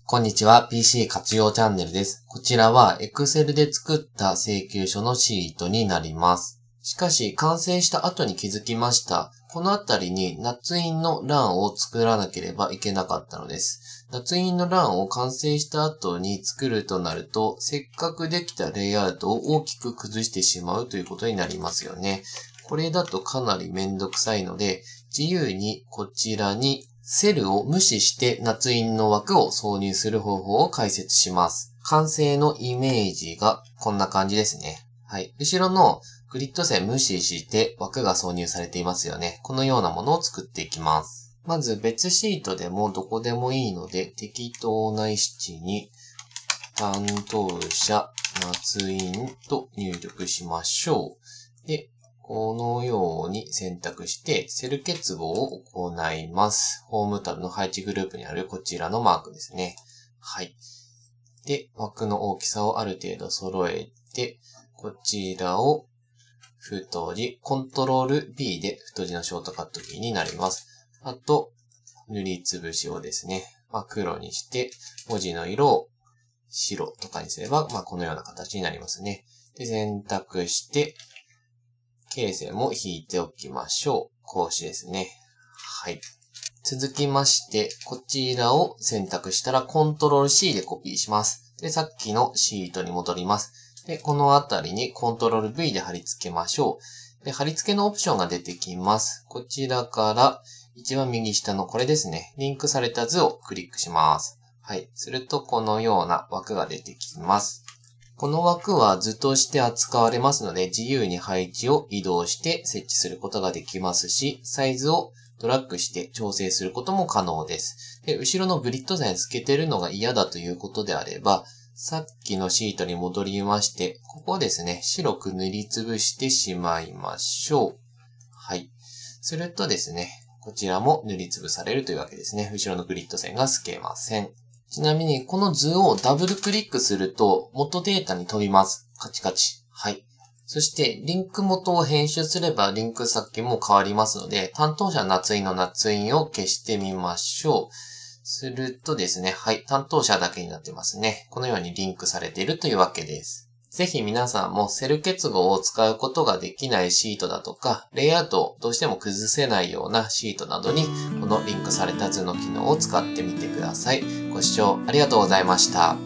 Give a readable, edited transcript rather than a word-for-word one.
こんにちは。PC 活用チャンネルです。こちらは Excel で作った請求書のシートになります。しかし、完成した後に気づきました。このあたりに捺印の欄を作らなければいけなかったのです。捺印の欄を完成した後に作るとなると、せっかくできたレイアウトを大きく崩してしまうということになりますよね。これだとかなりめんどくさいので、自由にこちらにセルを無視して捺印の枠を挿入する方法を解説します。完成のイメージがこんな感じですね。はい。後ろのグリッド線無視して枠が挿入されていますよね。このようなものを作っていきます。まず別シートでもどこでもいいので適当な位置に担当者捺印と入力しましょう。で、このように選択してセル結合を行います。ホームタブの配置グループにあるこちらのマークですね。はい。で、枠の大きさをある程度揃えて、こちらを太字、コントロール B で太字のショートカットキーになります。あと、塗りつぶしをですね、黒にして、文字の色を白とかにすれば、このような形になりますね。で、選択して、罫線も引いておきましょう。格子ですね。はい。続きまして、こちらを選択したら、コントロール C でコピーします。で、さっきのシートに戻ります。で、このあたりにコントロール V で貼り付けましょう。で、貼り付けのオプションが出てきます。こちらから一番右下のこれですね。リンクされた図をクリックします。はい。するとこのような枠が出てきます。この枠は図として扱われますので、自由に配置を移動して設置することができますし、サイズをドラッグして調整することも可能です。で、後ろのグリッド線透けてるのが嫌だということであれば、さっきのシートに戻りまして、ここをですね、白く塗りつぶしてしまいましょう。はい。するとですね、こちらも塗りつぶされるというわけですね。後ろのグリッド線が透けません。ちなみに、この図をダブルクリックすると、元データに飛びます。カチカチ。はい。そして、リンク元を編集すれば、リンク先も変わりますので、担当者捺印の捺印を消してみましょう。するとですね、はい、担当者だけになってますね。このようにリンクされているというわけです。ぜひ皆さんもセル結合を使うことができないシートだとか、レイアウトをどうしても崩せないようなシートなどに、このリンクされた図の機能を使ってみてください。ご視聴ありがとうございました。